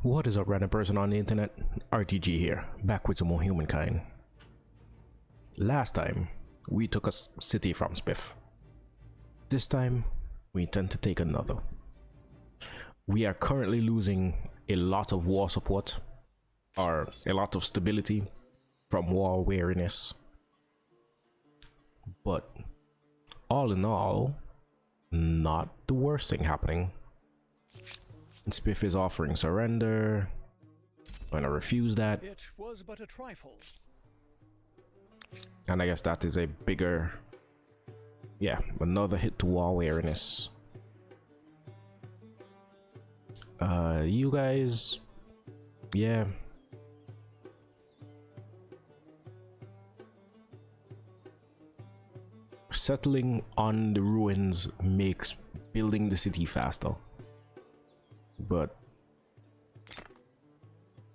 What is up, random person on the internet? RTG here, back with some more Humankind. Last time, we took a city from Spiff. This time, we intend to take another. We are currently losing a lot of war support, or a lot of stability from war weariness. But, all in all, not the worst thing happening. Spiff is offering surrender. I'm gonna refuse that. It was but a trifle. And I guess that is a bigger, yeah, another hit to war awareness. You guys, yeah. Settling on the ruins makes building the city faster. But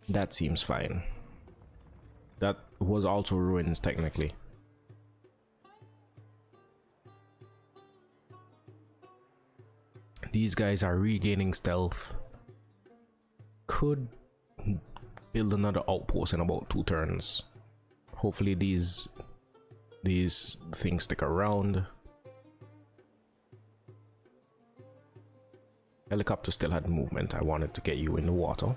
that seems fine. That was also ruins technically. These guys are regaining stealth. Could build another outpost in about 2 turns. Hopefully these things stick around. Helicopter still had movement. I wanted to get you in the water.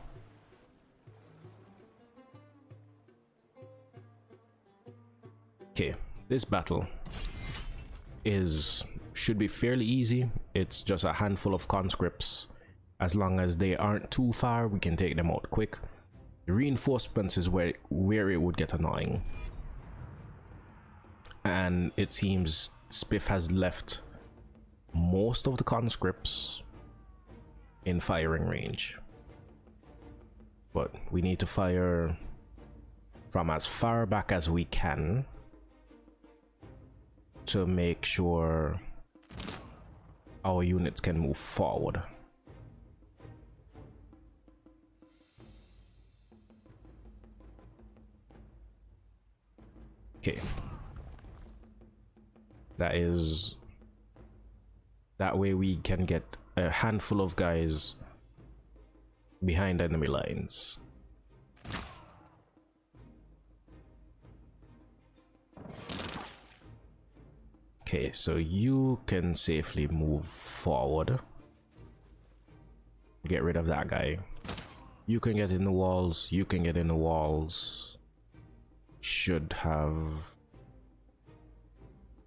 Okay, this battle should be fairly easy. It's just a handful of conscripts. As long as they aren't too far, we can take them out quick. The reinforcements is where it would get annoying. And it seems Spiff has left most of the conscripts in firing range, but we need to fire from as far back as we can to make sure our units can move forward. Okay, that way we can get a handful of guys behind enemy lines. Okay, so you can safely move forward. Get rid of that guy. You can get in the walls. You can get in the walls. Should have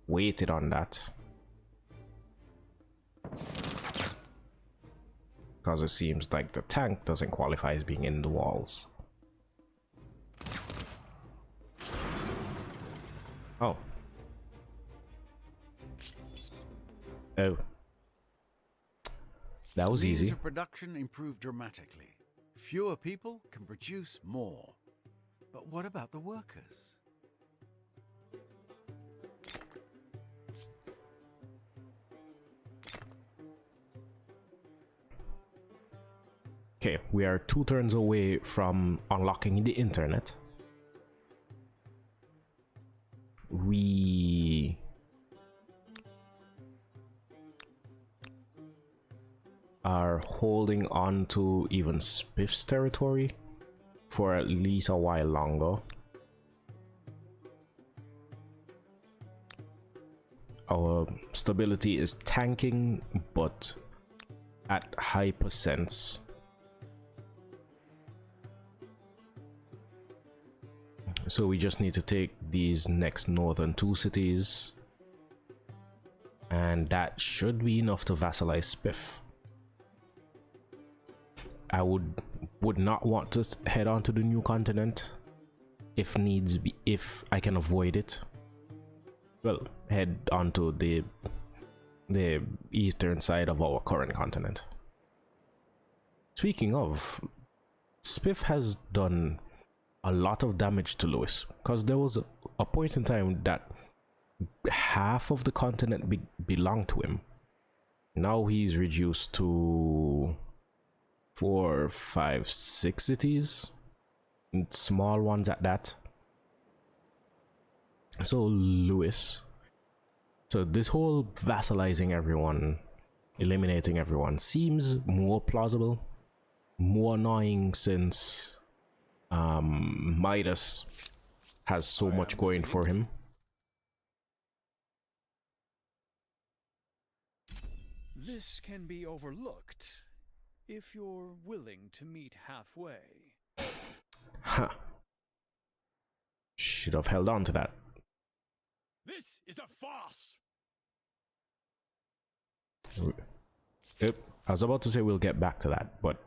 waited on that, because it seems like the tank doesn't qualify as being in the walls. Oh. Oh. That was easy. Means of production improved dramatically. Fewer people can produce more. But what about the workers? Okay, we are 2 turns away from unlocking the internet. We are holding on to even Spiff's territory for at least a while longer. Our stability is tanking, but at high percents. So we just need to take these next northern 2 cities, and that should be enough to vassalize Spiff. I would not want to head on to the new continent if needs be, if I can avoid it. Well, head onto the eastern side of our current continent. Speaking of, Spiff has done a lot of damage to Lewis, because there was a point in time that half of the continent belonged to him. Now he's reduced to 4, 5, 6 cities, small ones at that. So Lewis, so this whole vassalizing everyone, eliminating everyone seems more plausible. more annoying since Midas has so much going for him. This can be overlooked if you're willing to meet halfway. Huh. Should have held on to that. This is a farce! Yep. I was about to say we'll get back to that, but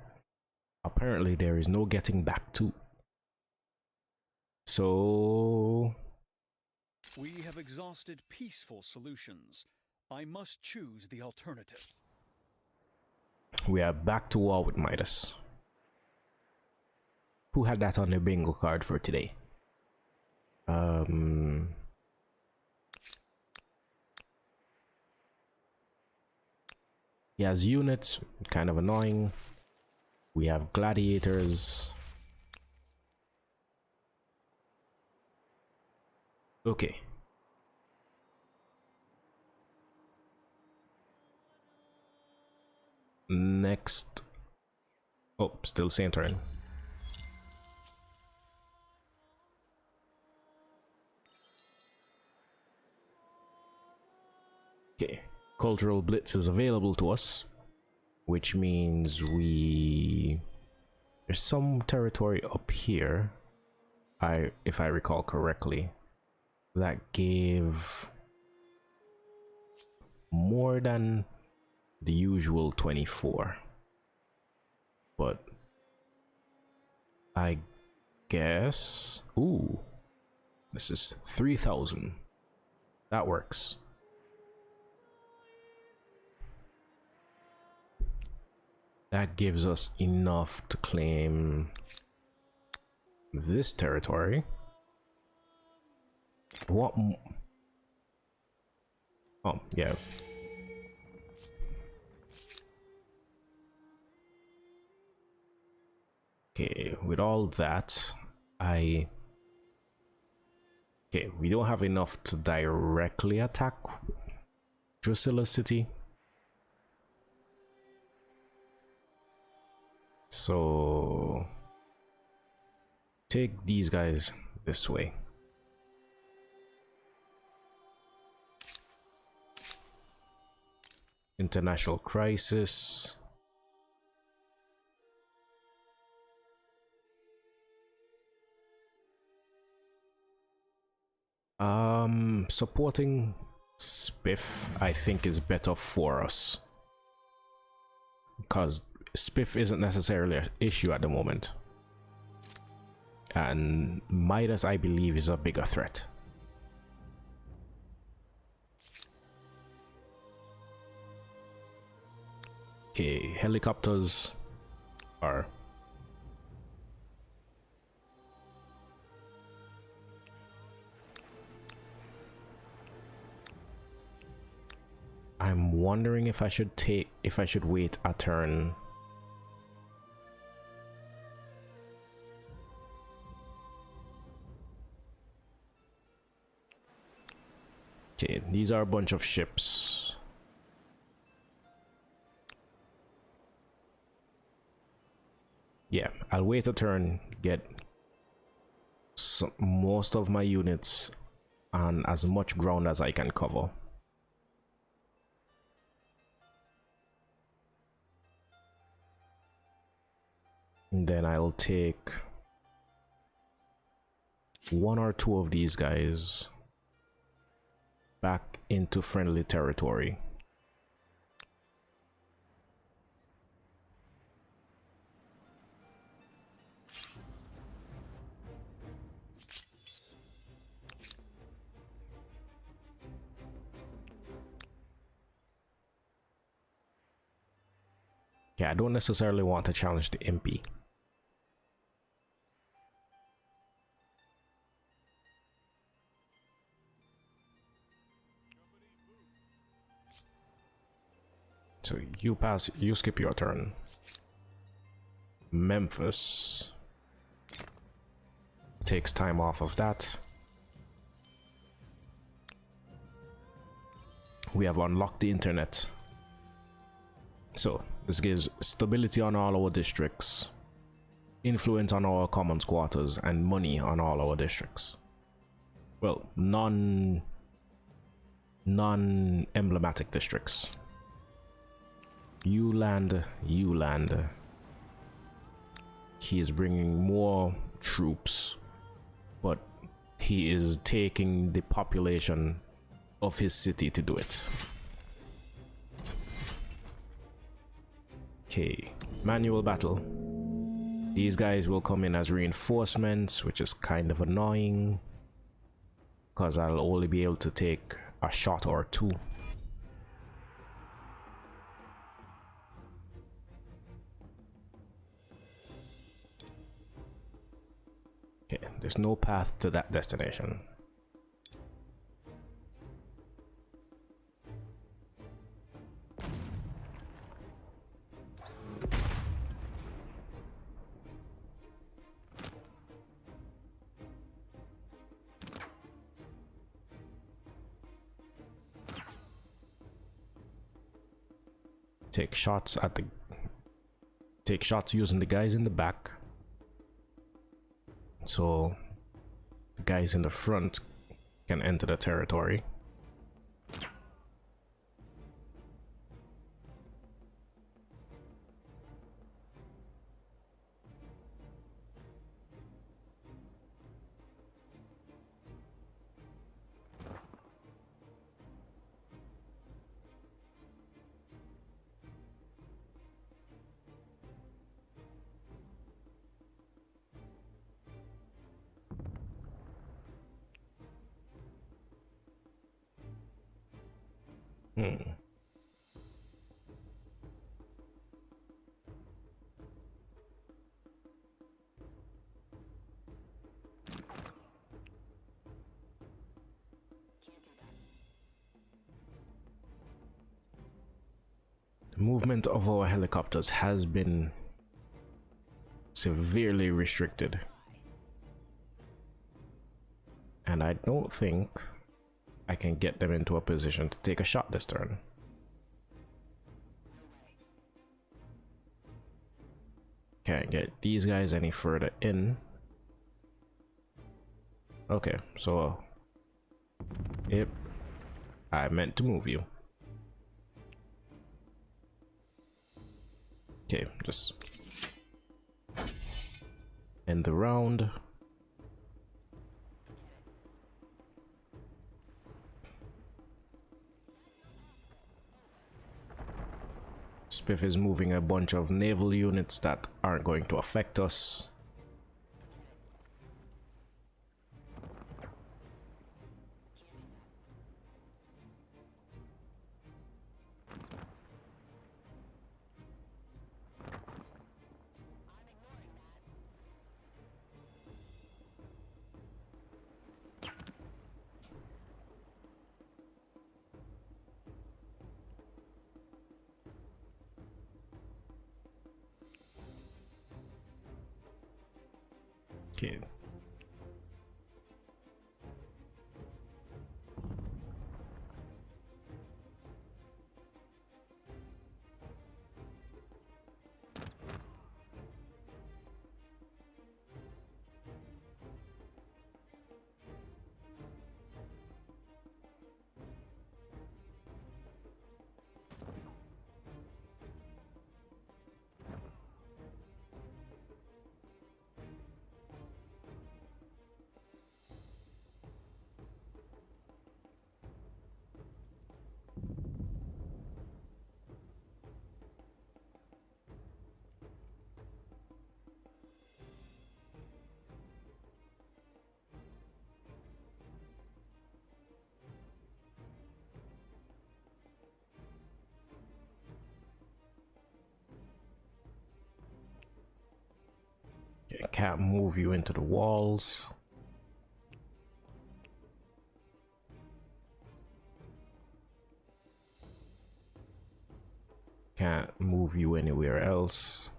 apparently there is no getting back to. So We have exhausted peaceful solutions. I must choose the alternative. we are back to war with Midas. Who had that on the bingo card for today? He has units, kind of annoying. We have gladiators. Okay. Next. Oh, still same turn. Okay. Cultural Blitz is available to us, which means there's some territory up here, if I recall correctly, that gave more than the usual 24, but I guess, ooh, this is 3,000. That works. That gives us enough to claim this territory. What? Oh, yeah. Okay, with all that, okay, we don't have enough to directly attack Drusilla City. So take these guys this way. International crisis. Supporting Spiff, I think, is better for us, because Spiff isn't necessarily an issue at the moment, and Midas, I believe, is a bigger threat. Okay, helicopters are I'm wondering if I should wait a turn. Okay, these are a bunch of ships. Yeah, I'll wait a turn, get most of my units on as much ground as I can cover. And then I'll take one or two of these guys back into friendly territory. Yeah, I don't necessarily want to challenge the MP. So you skip your turn. Memphis takes time off of that. We have unlocked the internet. So This gives stability on all our districts, influence on our commons quarters, and money on all our districts. Well, non-emblematic districts. You land. He is bringing more troops, but he is taking the population of his city to do it. Okay, manual battle. These guys will come in as reinforcements, which is kind of annoying because I'll only be able to take a shot or two. Okay, there's no path to that destination. Take shots using the guys in the back, so the guys in the front can enter the territory. The movement of our helicopters has been severely restricted, and I don't think I can get them into a position to take a shot this turn. Can't get these guys any further in. Okay, so yep, I meant to move you. Okay, just end the round. Spiff is moving a bunch of naval units that aren't going to affect us. Okay. Can't move you into the walls. Can't move you anywhere else.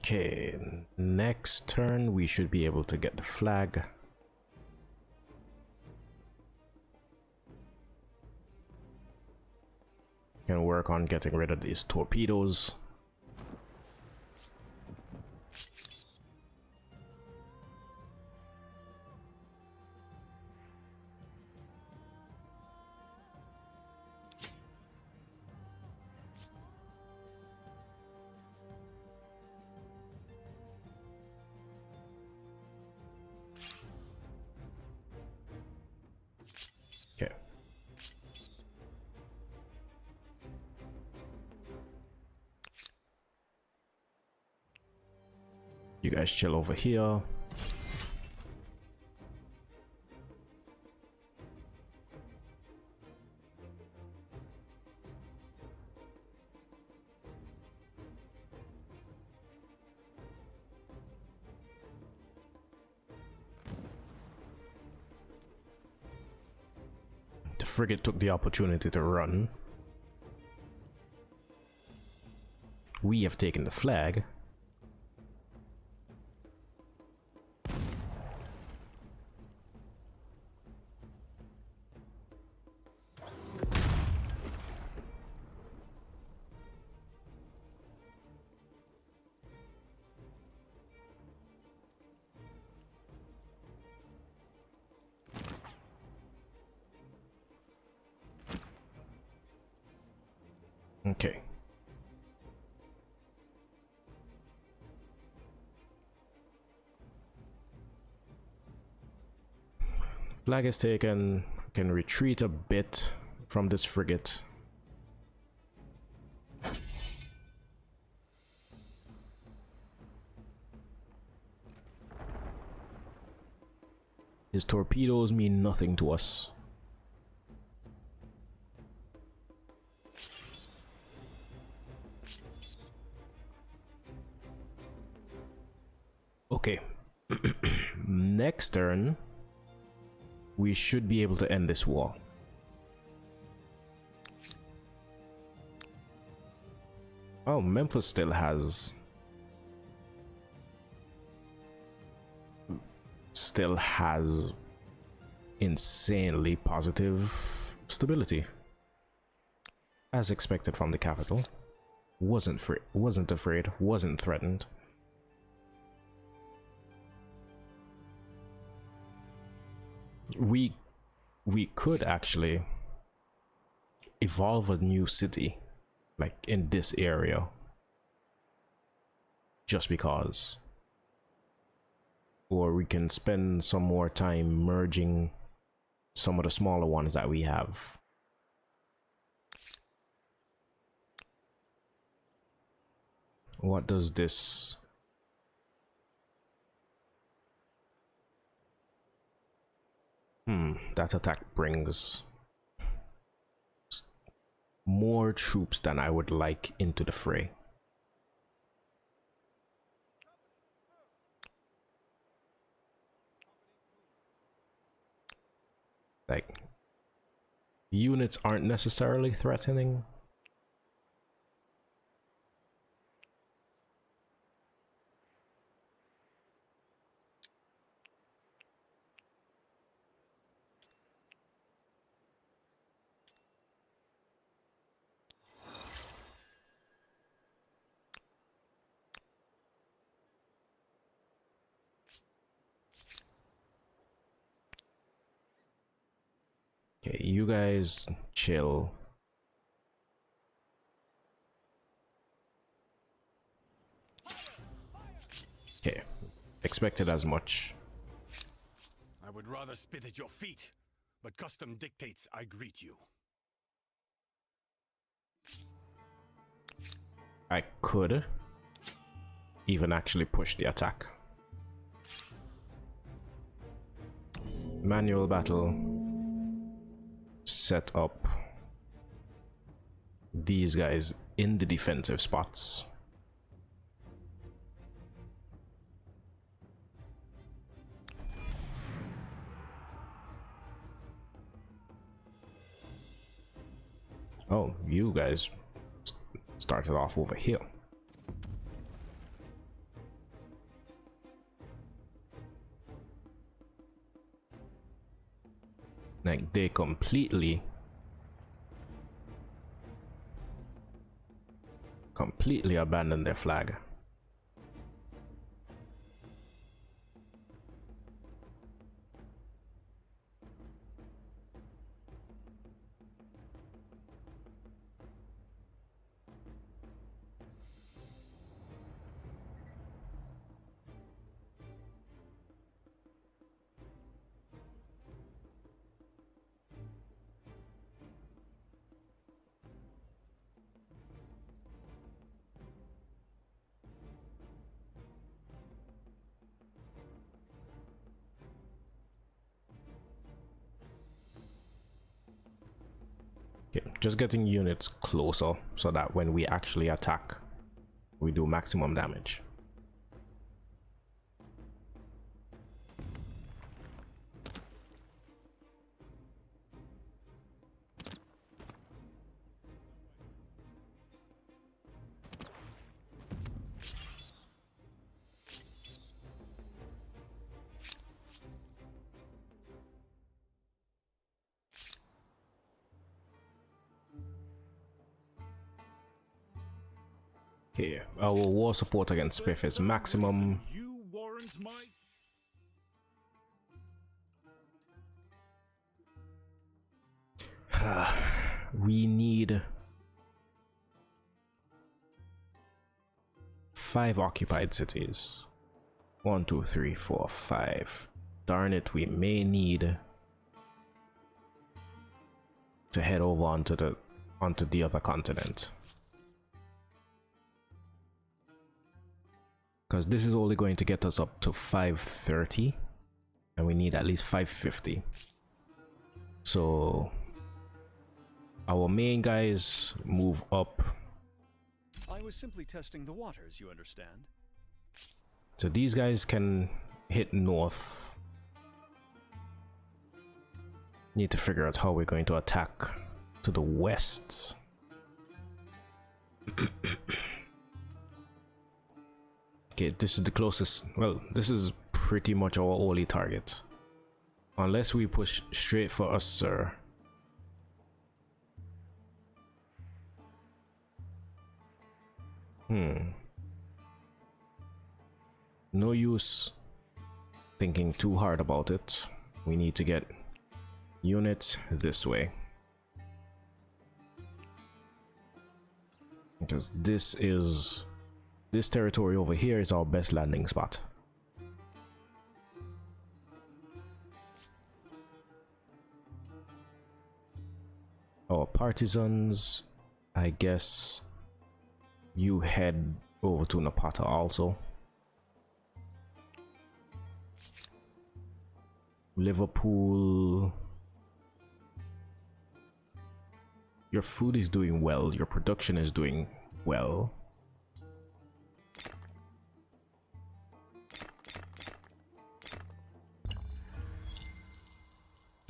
Okay, next turn we should be able to get the flag. Can work on getting rid of these torpedoes. Okay. You guys chill over here. The frigate took the opportunity to run. We have taken the flag. Okay. Flag is taken. Can retreat a bit from this frigate. His torpedoes mean nothing to us. Okay. Next turn, we should be able to end this war. Oh, Memphis still has insanely positive stability. As expected from the capital. Wasn't afraid, wasn't threatened. We could actually evolve a new city, like in this area, just because. Or we can spend some more time merging some of the smaller ones that we have. What does this? That attack brings more troops than I would like into the fray. Like, units aren't necessarily threatening. Okay, you guys chill. Okay, expected as much. I would rather spit at your feet, but custom dictates I greet you. I could even actually push the attack. Manual battle. Set up these guys in the defensive spots. Oh, you guys started off over here. Like they completely abandoned their flag. Okay, just getting units closer so that when we actually attack, we do maximum damage. Okay, our war support against Spiff is maximum. You warrant my... We need 5 occupied cities. 1, 2, 3, 4, 5. Darn it, we may need to head over onto the other continent. Because this is only going to get us up to 530 and we need at least 550. So our main guys move up. I was simply testing the waters, you understand? So these guys can hit north. Need to figure out how we're going to attack to the west. Okay, this is the closest. Well, this is pretty much our only target. Unless we push straight for us, sir. No use thinking too hard about it. We need to get units this way. Because this territory over here is our best landing spot. Our partisans, I guess you head over to Napata also. Liverpool, your food is doing well, your production is doing well.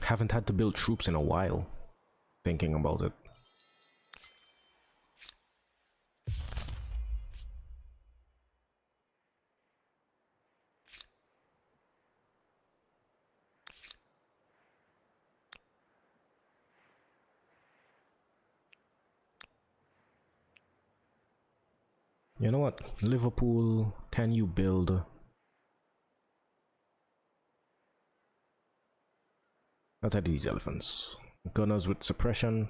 Haven't had to build troops in a while, thinking about it. You know what, Liverpool, can you build? What are these elephants? Gunners with suppression.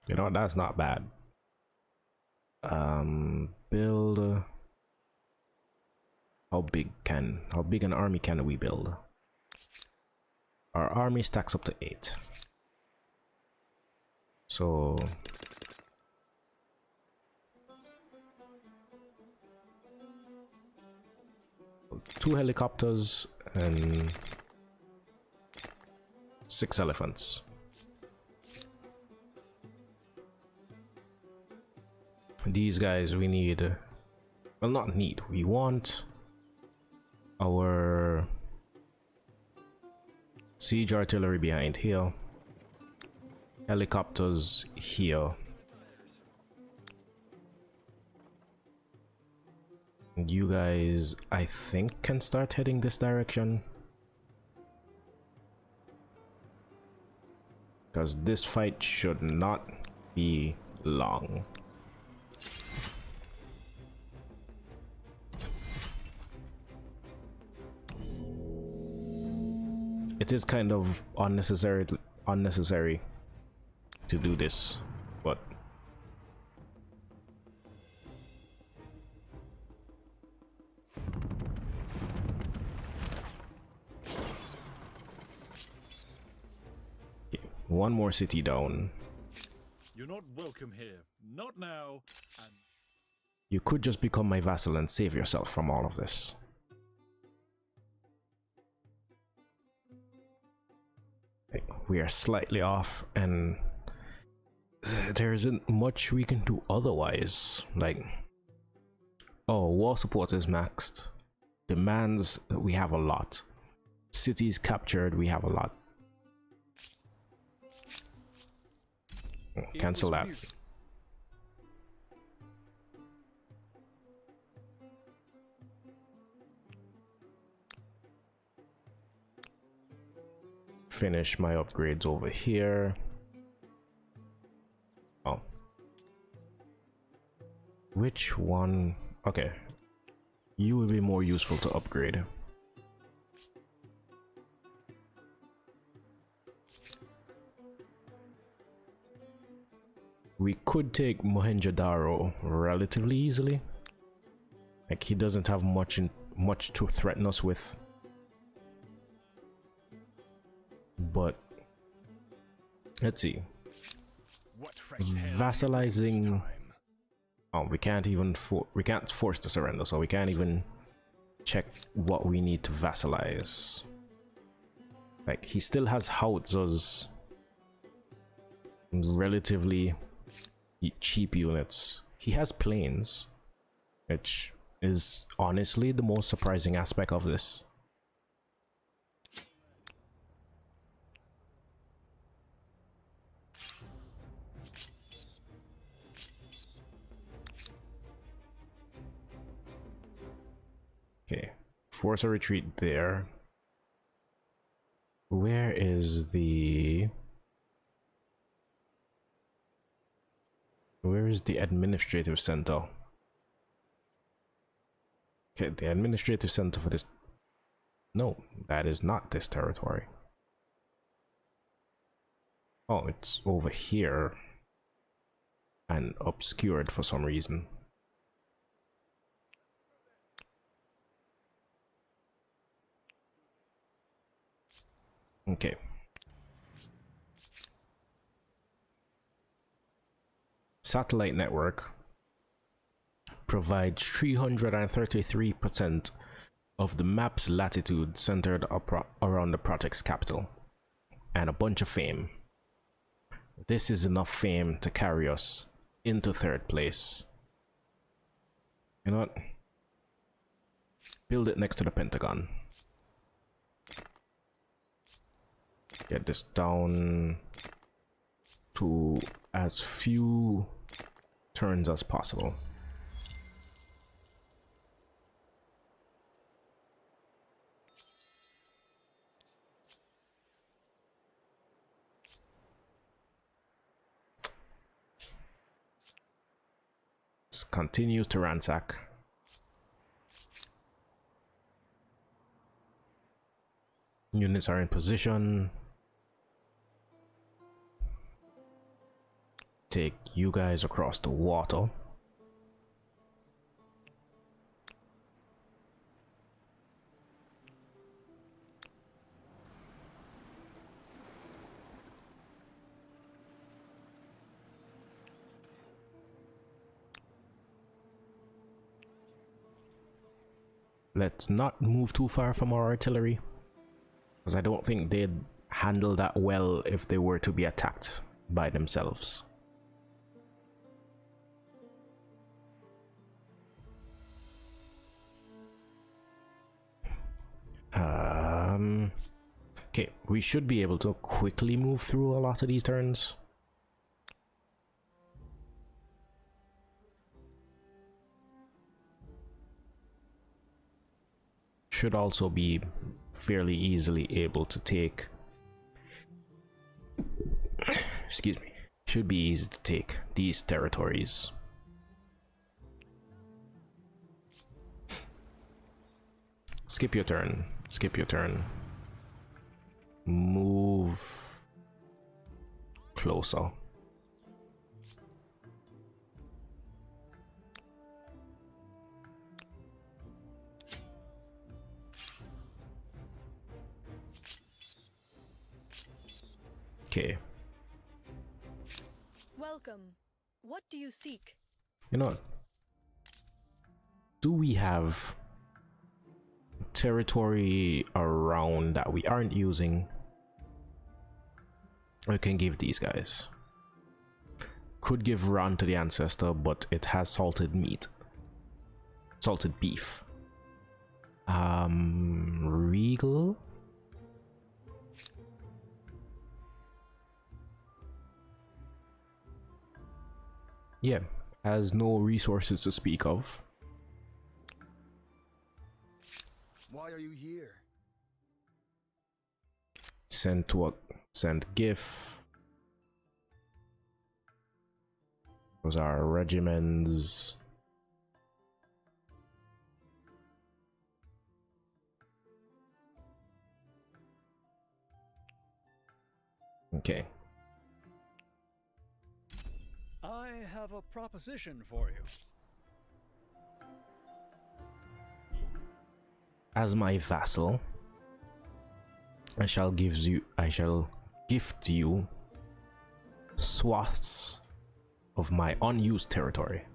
You know, that's not bad. Build. How big an army can we build? Our army stacks up to 8. So 2 helicopters and 6 elephants. These guys we need, well, not need, we want our siege artillery behind here, helicopters here. You guys, I think, can start heading this direction. Because this fight should not be long. It is kind of unnecessary to do this, but okay, one more city down. You're not welcome here. Not now. And You could just become my vassal and save yourself from all of this. We are slightly off, and there isn't much we can do otherwise. Like, oh, war support is maxed. Demands, we have a lot. Cities captured, we have a lot. Cancel that. Finish my upgrades over here. Oh, which one? Okay, you will be more useful to upgrade. We could take Mohenjo-Daro relatively easily. Like, he doesn't have much to threaten us with. But let's see. Vassalizing. Oh, we can't even we can't force the surrender, so we can't even check what we need to vassalize. Like, he still has howitzers, relatively cheap units. He has planes, which is honestly the most surprising aspect of this. Okay, force a retreat there. Where is the administrative center? Okay, the administrative center for this. No, that is not this territory. Oh, it's over here and obscured for some reason. Okay. Satellite network provides 333% of the map's latitude centered around the project's capital, and a bunch of fame. This is enough fame to carry us into 3rd place. You know what? Build it next to the Pentagon. Get this down to as few turns as possible. This continues to ransack. Units are in position. Take you guys across the water. Let's not move too far from our artillery, because I don't think they'd handle that well if they were to be attacked by themselves. Okay, we should be able to quickly move through a lot of these turns. should also be fairly easily able to take. Excuse me. Should be easy to take these territories. Skip your turn. Skip your turn. Move closer. Okay. Welcome. What do you seek? You know what? Do we have territory around that we aren't using? I can give these guys. Could give Ran to the ancestor, but it has salted meat. Salted beef. Regal? Yeah, has no resources to speak of. Why are you here? Send GIF. Those are regiments. Okay. I have a proposition for you. As my vassal, I shall gift you swaths of my unused territory.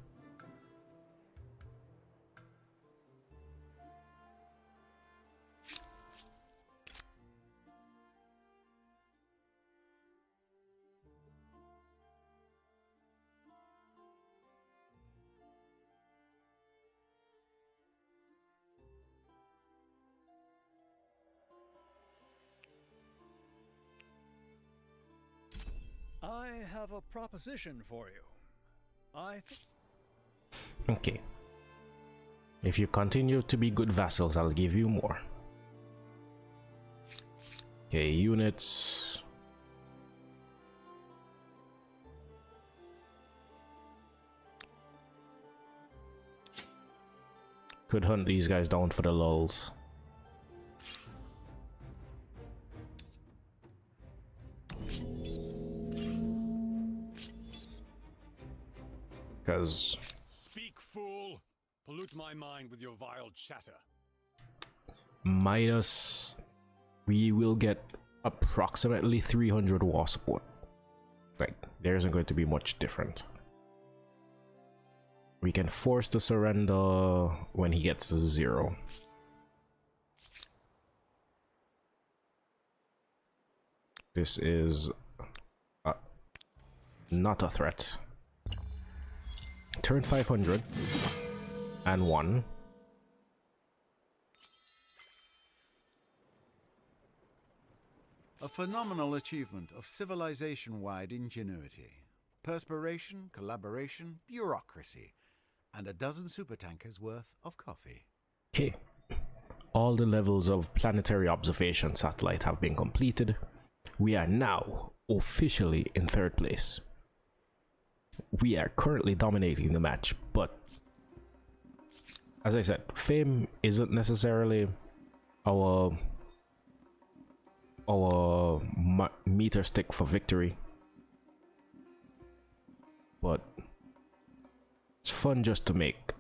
I have a proposition for you. Okay. If you continue to be good vassals, I'll give you more. Okay, units. Could hunt these guys down for the lulz. Because Speak, fool! Pollute my mind with your vile chatter. minus, we will get approximately 300 war support. Like, there isn't going to be much different. We can force the surrender when he gets to 0. This is not a threat. Turn 500 and 1. A phenomenal achievement of civilization-wide ingenuity. Perspiration, collaboration, bureaucracy, and a dozen supertankers worth of coffee. Okay. All the levels of planetary observation satellite have been completed. We are now officially in 3rd place. We are currently dominating the match, but as I said, fame isn't necessarily our meter stick for victory, but it's fun just to make.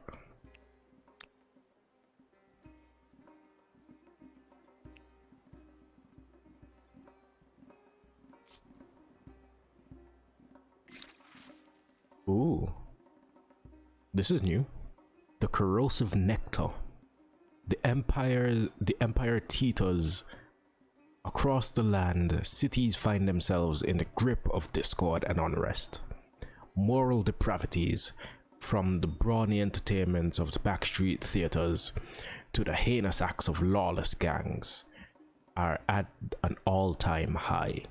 Ooh, this is new. The Corrosive Nectar. The Empire teeters across the land. Cities find themselves in the grip of discord and unrest. Moral depravities, from the brawny entertainments of the backstreet theaters to the heinous acts of lawless gangs, are at an all-time high.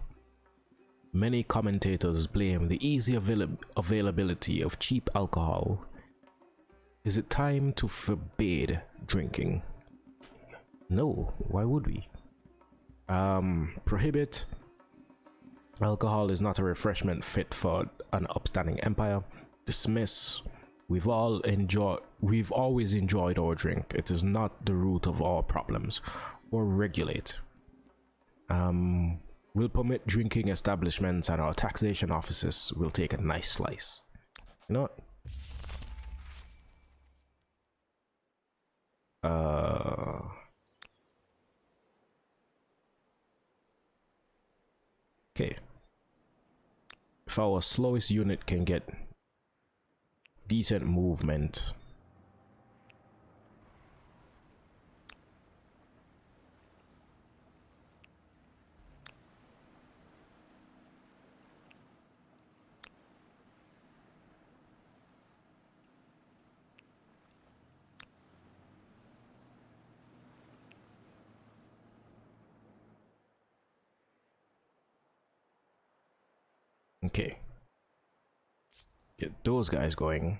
Many commentators blame the easy availability of cheap alcohol. Is it time to forbid drinking? No, why would we? Prohibit. Alcohol is not a refreshment fit for an upstanding empire. Dismiss. We've always enjoyed our drink. It is not the root of our problems. Or regulate. We'll permit drinking establishments and our taxation offices will take a nice slice. You know what? Okay. If our slowest unit can get decent movement, okay, get those guys going.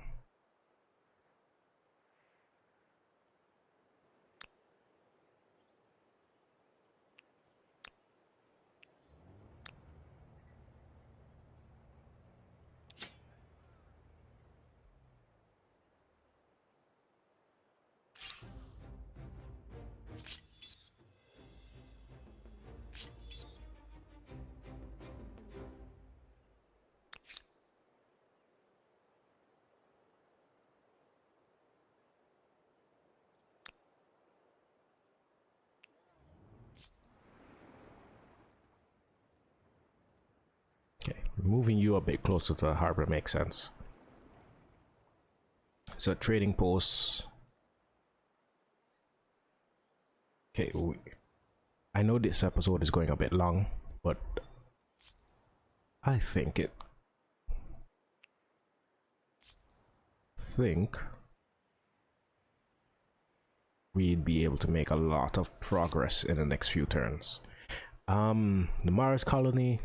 Okay, moving you a bit closer to the harbor makes sense. So trading posts. Okay, I know this episode is going a bit long, but I think we'd be able to make a lot of progress in the next few turns. The Mars colony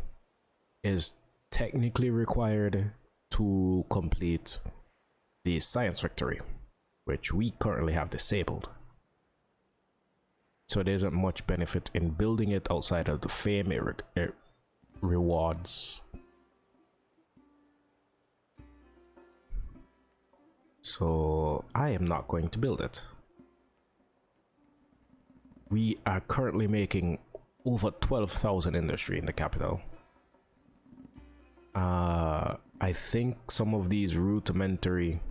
is technically required to complete the science victory, which we currently have disabled. So there isn't much benefit in building it outside of the fame it rewards. So I am not going to build it. We are currently making over 12,000 industry in the capital. I think some of these rudimentary...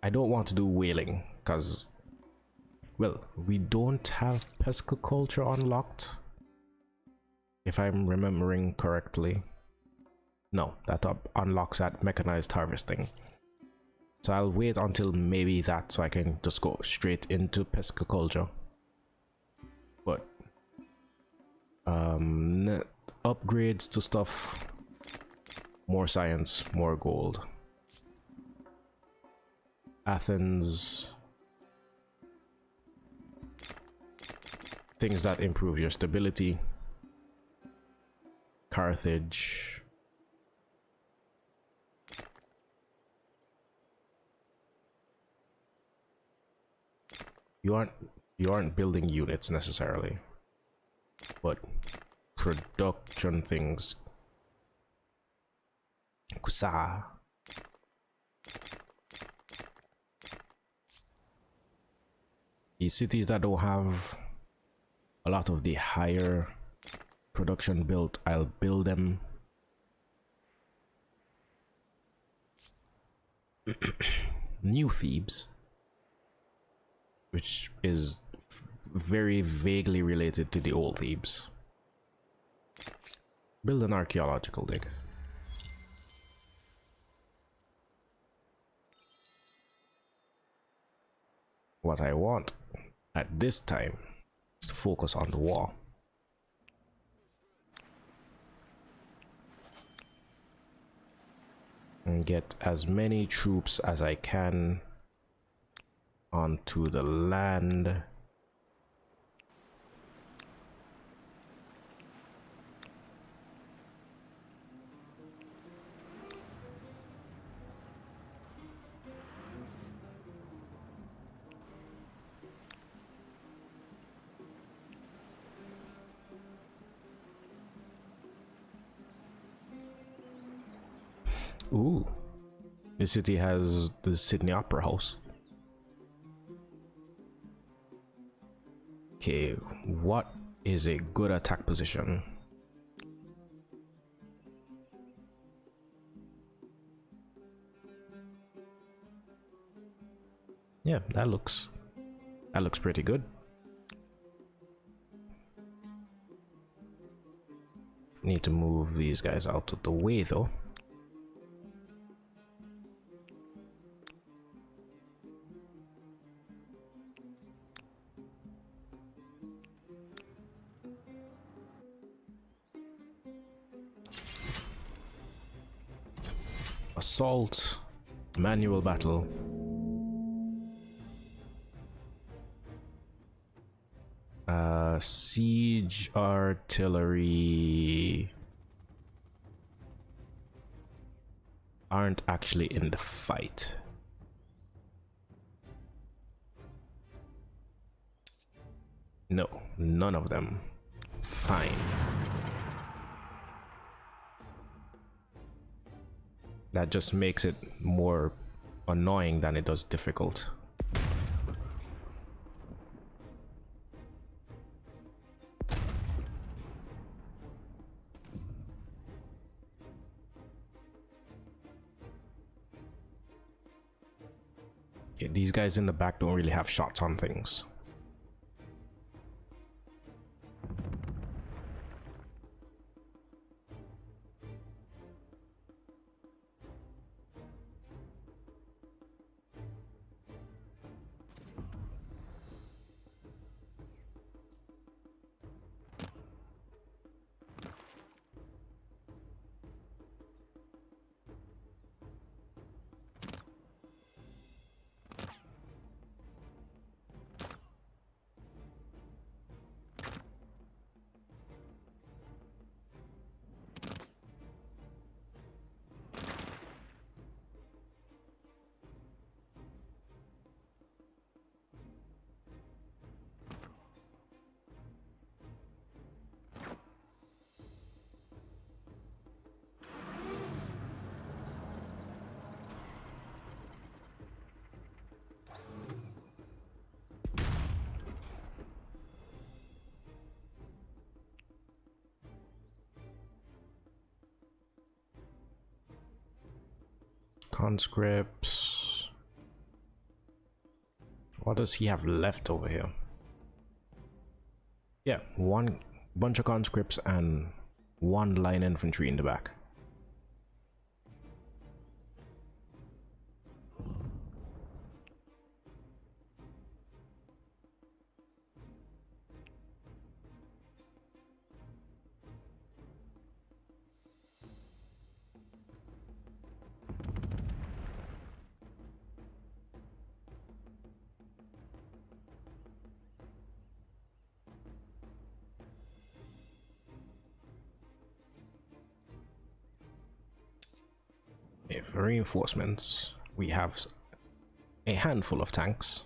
I don't want to do whaling because, well, we don't have pisciculture unlocked, if I'm remembering correctly. No, that unlocks at mechanized harvesting. So I'll wait until maybe that so I can just go straight into pisciculture. But upgrades to stuff, more science, more gold. Athens, things that improve your stability. Carthage, you aren't building units necessarily, but production things. Kusa. These cities that don't have a lot of the higher production built, I'll build them. New Thebes, which is very vaguely related to the old Thebes. Build an archaeological dig. What I want at this time is to focus on the war. And get as many troops as I can onto the land. Ooh. The city has the Sydney Opera House. Okay, what is a good attack position? Yeah, that looks pretty good. Need to move these guys out of the way though. Assault, manual battle. Siege artillery aren't actually in the fight. No, none of them. Fine. That just makes it more annoying than it does difficult. Yeah, these guys in the back don't really have shots on things. Conscripts. What does he have left over here? Yeah, one bunch of conscripts and one line infantry in the back. For reinforcements, we have a handful of tanks.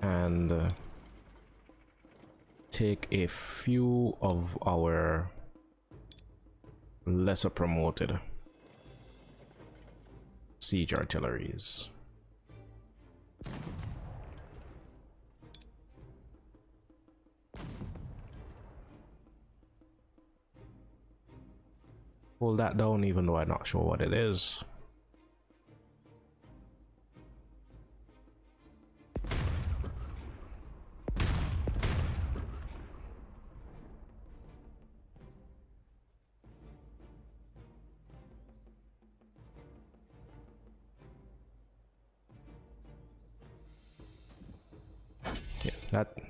And take a few of our lesser promoted siege artilleries. Pull that down even though I'm not sure what it is.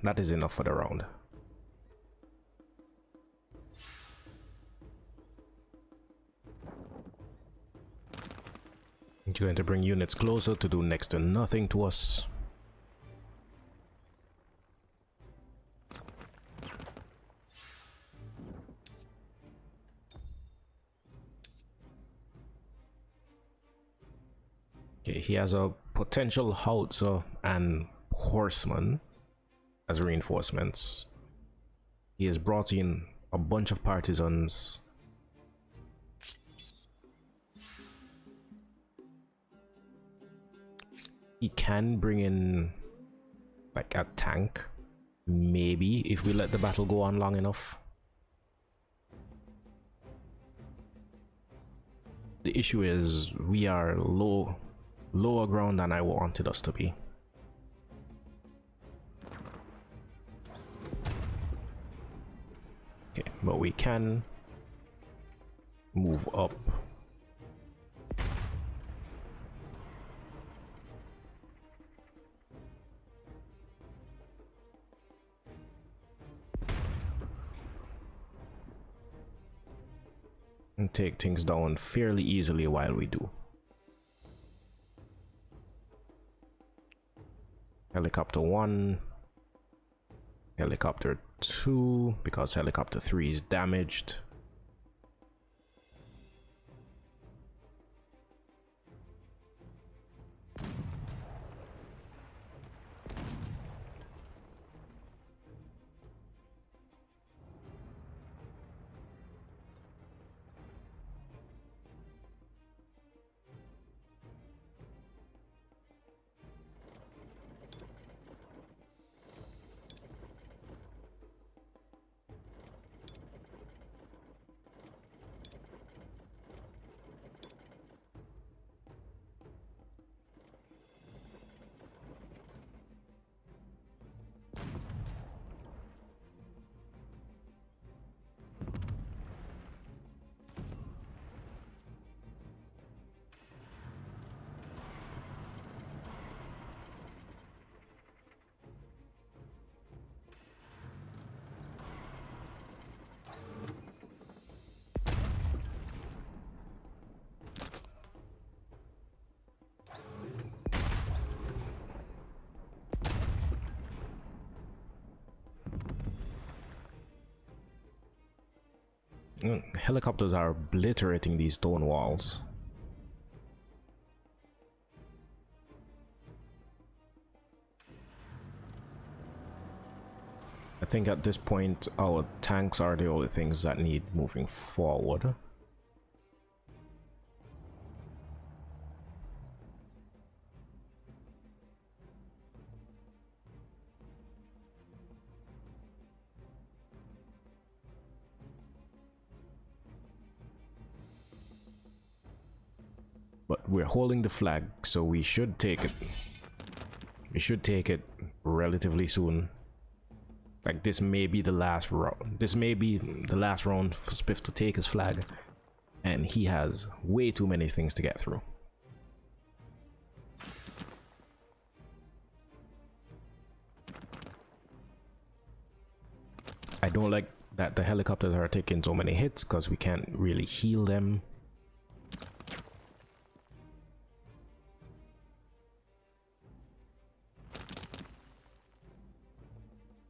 That is enough for the round. Going to bring units closer to do next to nothing to us. Okay, he has a potential howitzer and horseman as reinforcements. He has brought in a bunch of partisans. He can bring in like a tank, maybe, if we let the battle go on long enough. The issue is we are lower ground than I wanted us to be. Okay, but we can move up. And take things down fairly easily while we do. Helicopter 1, helicopter 2, because helicopter 3 is damaged. Helicopters are obliterating these stone walls. I think at this point our tanks are the only things that need moving forward. But we're holding the flag, so we should take it. We should take it relatively soon. Like, this may be the last round. This may be the last round for Spiff to take his flag. And he has way too many things to get through. I don't like that the helicopters are taking so many hits because we can't really heal them.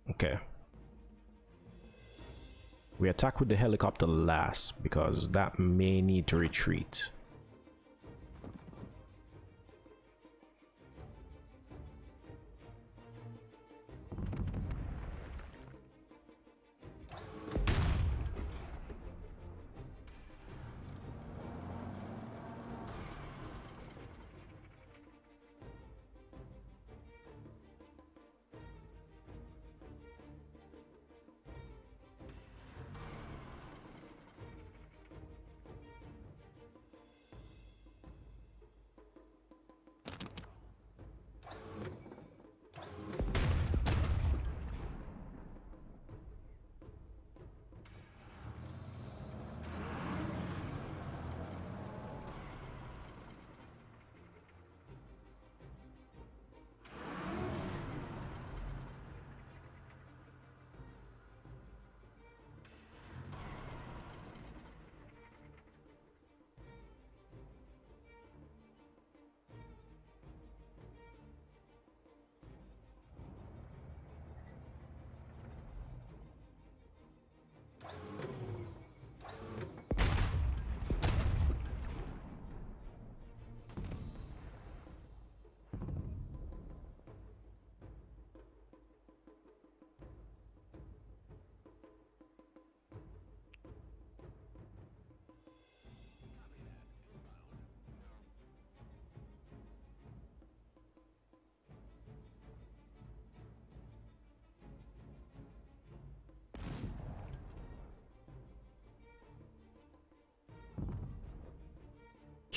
Okay. We attack with the helicopter last because that may need to retreat.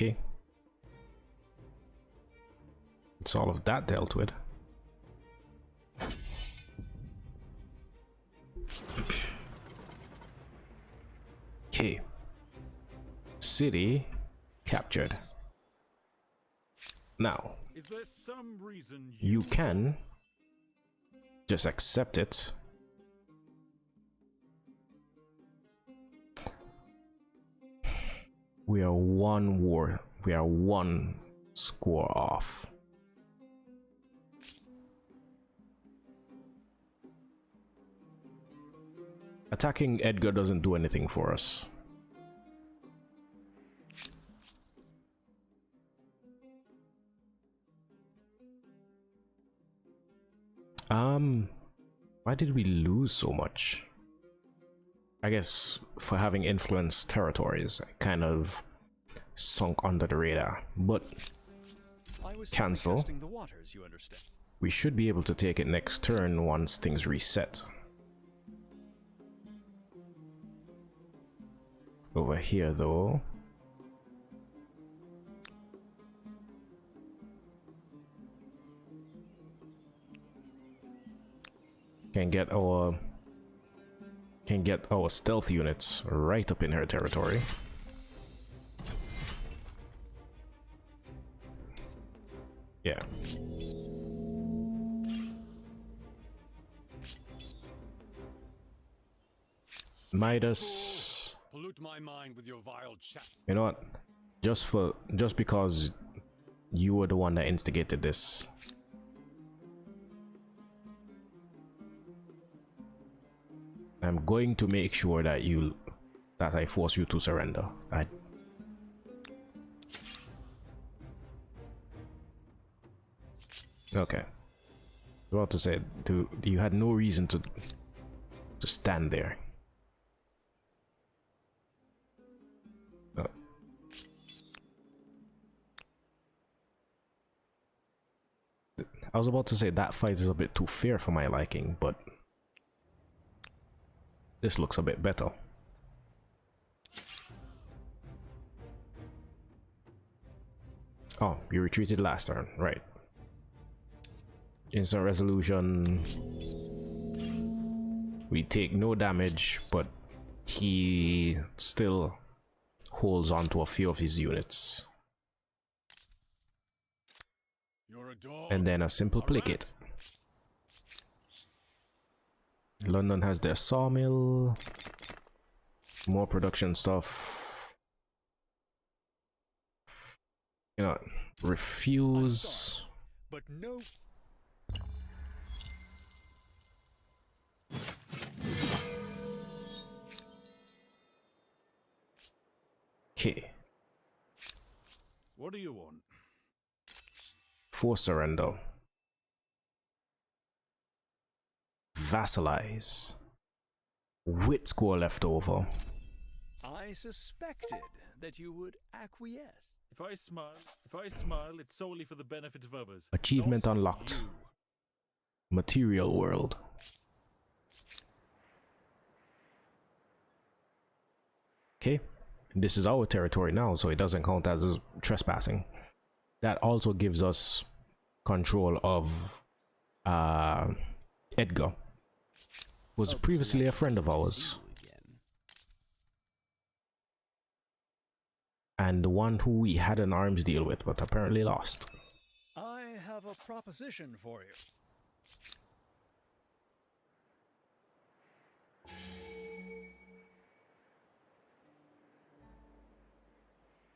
Okay. It's all of that dealt with. Okay. City captured. Now, Is there some reason you can just accept it. We are one score off. Attacking Edgar doesn't do anything for us. Why did we lose so much? I guess for having influenced territories, I kind of sunk under the radar, but I was cancel. testing the waters, you understand. We should be able to take it next turn once things reset. Over here though, can get our stealth units right up in her territory. Yeah. Midas. Pollute my mind with your vile chat. You know what? Just because you were the one that instigated this. I'm going to make sure that I force you to surrender. Okay. I was about to say, you had no reason to stand there. I was about to say that fight is a bit too fair for my liking, but this looks a bit better. Oh, you retreated last turn, right? Instant resolution. We take no damage, but he still holds on to a few of his units. You're a dog. And then a simple placate. London has their sawmill. More production stuff. You know, refuse. But no. Okay. What do you want? Force surrender. Vassalize. Wit score left over. I suspected that you would acquiesce. If I smile, it's solely for the benefit of others. Achievement not unlocked. you. Material world. Okay. This is our territory now, so it doesn't count as trespassing. That also gives us control of Edgar. Was previously a friend of ours. And the one who we had an arms deal with, but apparently lost. I have a proposition for you.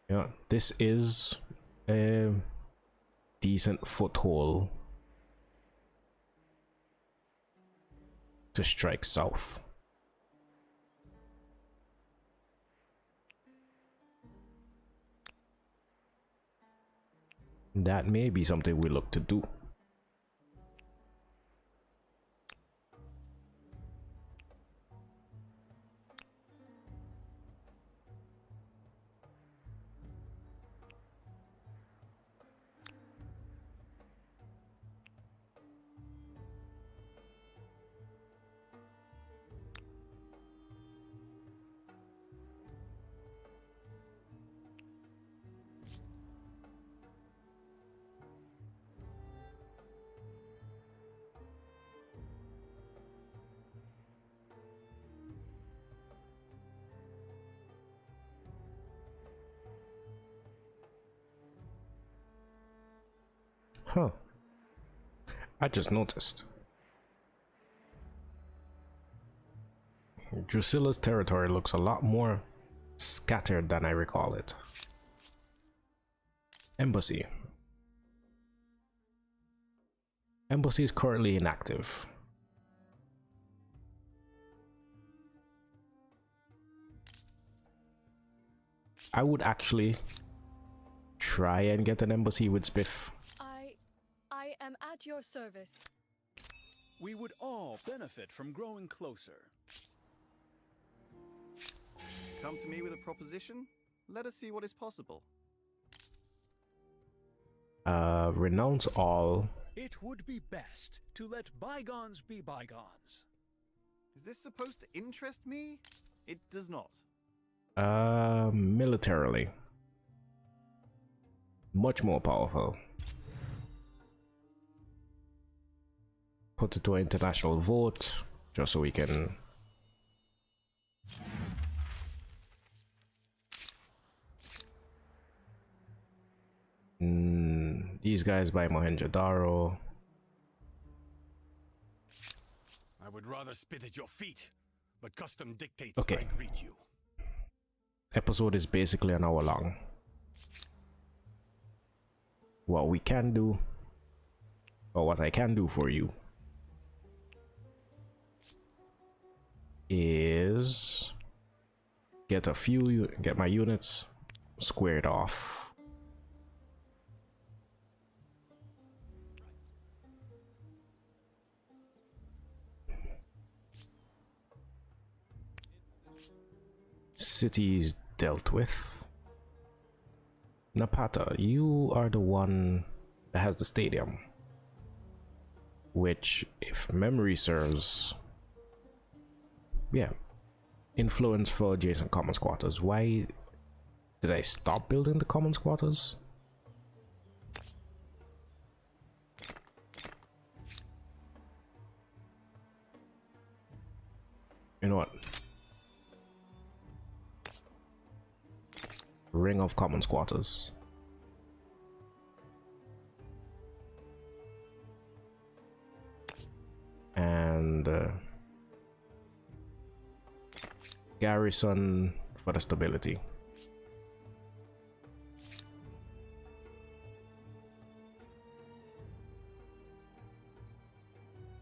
Yeah, this is a decent foothold to strike south. That may be something we look to do. Huh. I just noticed. Drusilla's territory looks a lot more scattered than I recall it. Embassy. Embassy is currently inactive. I would actually try and get an embassy with Spiff. I am at your service. We would all benefit from growing closer. Come to me with a proposition? Let us see what is possible. Renounce all. It would be best to let bygones be bygones. Is this supposed to interest me? It does not. Militarily. Much more powerful. Put it to an international vote, just so we can... These guys by Mohenjo-Daro. I would rather spit at your feet, but custom dictates Okay. I greet you. Episode is basically an hour long. What we can do, or what I can do for you, is get my units squared off. Cities dealt with. Napata, you are the one that has the stadium, which, if memory serves, yeah, influence for adjacent commons quarters. Why did I stop building the commons quarters? You know what? Ring of commons quarters. And garrison for the stability.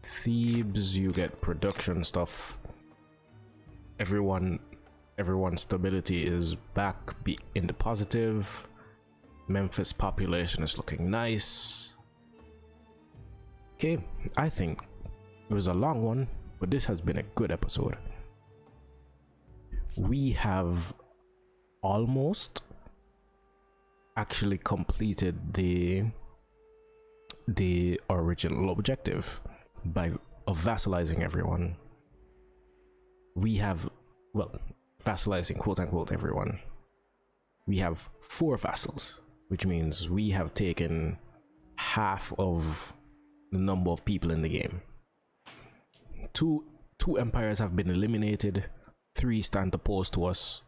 Thebes, you get production stuff. Everyone's stability is back in the positive. Memphis population is looking nice. Okay, I think it was a long one, but this has been a good episode. We have almost actually completed the original objective of vassalizing everyone. We have, well, vassalizing quote unquote everyone. We have 4 vassals, which means we have taken half of the number of people in the game. Two empires have been eliminated, 3 stand opposed to us.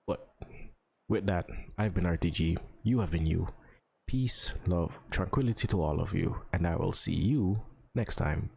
But with that, I've been RTG, you have been you. Peace, love, tranquility to all of you, and I will see you next time.